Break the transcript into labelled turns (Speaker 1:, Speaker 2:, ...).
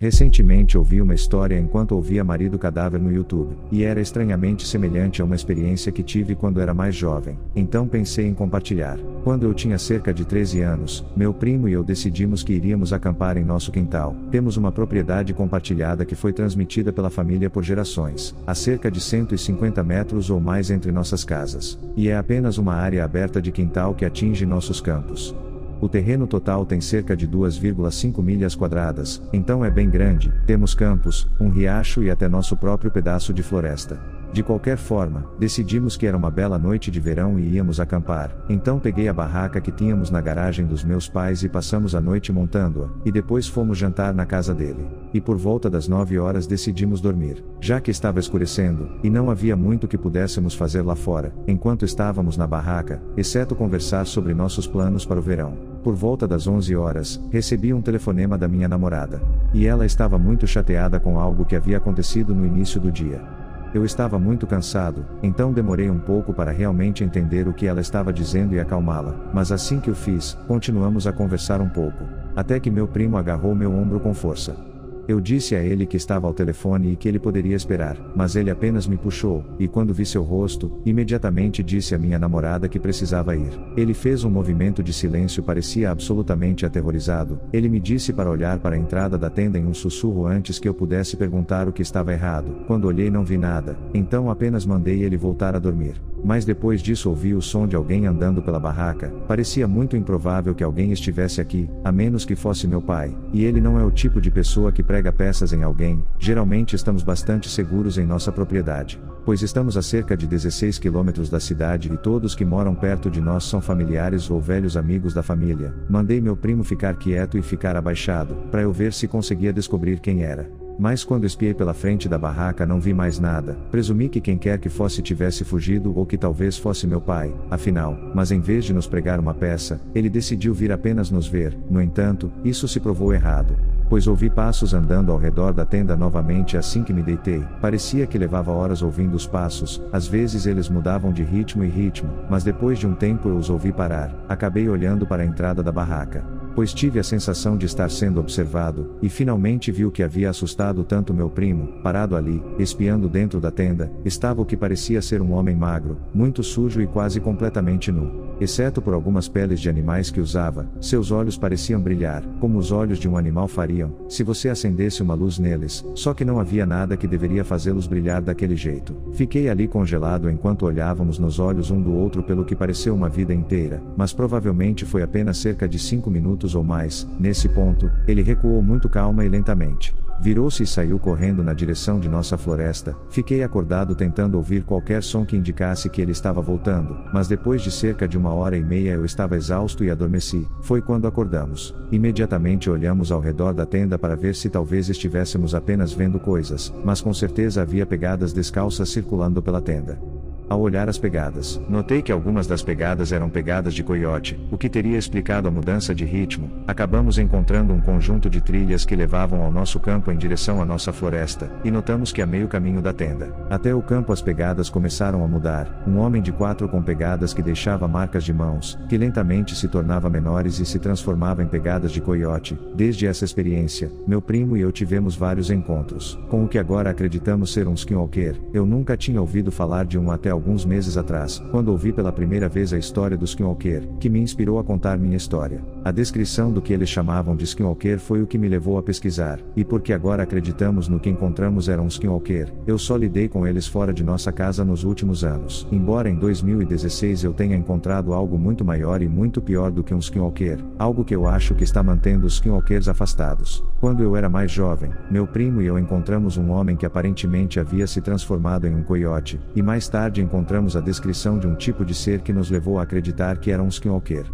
Speaker 1: Recentemente ouvi uma história enquanto ouvia marido cadáver no YouTube, e era estranhamente semelhante a uma experiência que tive quando era mais jovem, então pensei em compartilhar. Quando eu tinha cerca de 13 anos, meu primo e eu decidimos que iríamos acampar em nosso quintal. Temos uma propriedade compartilhada que foi transmitida pela família por gerações, a cerca de 150 metros ou mais entre nossas casas, e é apenas uma área aberta de quintal que atinge nossos campos. O terreno total tem cerca de 2,5 milhas quadradas, então é bem grande, temos campos, um riacho e até nosso próprio pedaço de floresta. De qualquer forma, decidimos que era uma bela noite de verão e íamos acampar, então peguei a barraca que tínhamos na garagem dos meus pais e passamos a noite montando-a, e depois fomos jantar na casa dele. E por volta das 9 horas decidimos dormir, já que estava escurecendo, e não havia muito que pudéssemos fazer lá fora, enquanto estávamos na barraca, exceto conversar sobre nossos planos para o verão. Por volta das 11 horas, recebi um telefonema da minha namorada. E ela estava muito chateada com algo que havia acontecido no início do dia. Eu estava muito cansado, então demorei um pouco para realmente entender o que ela estava dizendo e acalmá-la, mas assim que o fiz, continuamos a conversar um pouco, até que meu primo agarrou meu ombro com força. Eu disse a ele que estava ao telefone e que ele poderia esperar, mas ele apenas me puxou, e quando vi seu rosto, imediatamente disse à minha namorada que precisava ir. Ele fez um movimento de silêncio, parecia absolutamente aterrorizado. Ele me disse para olhar para a entrada da tenda em um sussurro antes que eu pudesse perguntar o que estava errado. Quando olhei não vi nada, então apenas mandei ele voltar a dormir. Mas depois disso ouvi o som de alguém andando pela barraca. Parecia muito improvável que alguém estivesse aqui, a menos que fosse meu pai, e ele não é o tipo de pessoa que prega peças em alguém. Geralmente estamos bastante seguros em nossa propriedade, pois estamos a cerca de 16 quilômetros da cidade e todos que moram perto de nós são familiares ou velhos amigos da família. Mandei meu primo ficar quieto e ficar abaixado, para eu ver se conseguia descobrir quem era. Mas quando espiei pela frente da barraca não vi mais nada. Presumi que quem quer que fosse tivesse fugido ou que talvez fosse meu pai, afinal, mas em vez de nos pregar uma peça, ele decidiu vir apenas nos ver. No entanto, isso se provou errado, pois ouvi passos andando ao redor da tenda novamente assim que me deitei. Parecia que levava horas ouvindo os passos, às vezes eles mudavam de ritmo e ritmo, mas depois de um tempo eu os ouvi parar. Acabei olhando para a entrada da barraca, pois tive a sensação de estar sendo observado, e finalmente vi o que havia assustado tanto meu primo. Parado ali, espiando dentro da tenda, estava o que parecia ser um homem magro, muito sujo e quase completamente nu. Exceto por algumas peles de animais que usava, seus olhos pareciam brilhar, como os olhos de um animal fariam, se você acendesse uma luz neles, só que não havia nada que deveria fazê-los brilhar daquele jeito. Fiquei ali congelado enquanto olhávamos nos olhos um do outro pelo que pareceu uma vida inteira, mas provavelmente foi apenas cerca de 5 minutos ou mais. Nesse ponto, ele recuou muito calma e lentamente. Virou-se e saiu correndo na direção de nossa floresta. Fiquei acordado tentando ouvir qualquer som que indicasse que ele estava voltando, mas depois de cerca de 1h30 eu estava exausto e adormeci. Foi quando acordamos. Imediatamente olhamos ao redor da tenda para ver se talvez estivéssemos apenas vendo coisas, mas com certeza havia pegadas descalças circulando pela tenda. Ao olhar as pegadas, notei que algumas das pegadas eram pegadas de coiote, o que teria explicado a mudança de ritmo. Acabamos encontrando um conjunto de trilhas que levavam ao nosso campo em direção à nossa floresta, e notamos que a meio caminho da tenda, até o campo as pegadas começaram a mudar. Um homem de 4 com pegadas que deixava marcas de mãos, que lentamente se tornava menores e se transformava em pegadas de coiote. Desde essa experiência, meu primo e eu tivemos vários encontros com o que agora acreditamos ser um skinwalker. Eu nunca tinha ouvido falar de um até alguns meses atrás, quando ouvi pela primeira vez a história do skinwalker, que me inspirou a contar minha história. A descrição do que eles chamavam de skinwalker foi o que me levou a pesquisar, e porque agora acreditamos no que encontramos era um skinwalker, eu só lidei com eles fora de nossa casa nos últimos anos. Embora em 2016 eu tenha encontrado algo muito maior e muito pior do que um skinwalker, algo que eu acho que está mantendo os skinwalkers afastados. Quando eu era mais jovem, meu primo e eu encontramos um homem que aparentemente havia se transformado em um coiote, e mais tarde encontramos a descrição de um tipo de ser que nos levou a acreditar que era um skinwalker.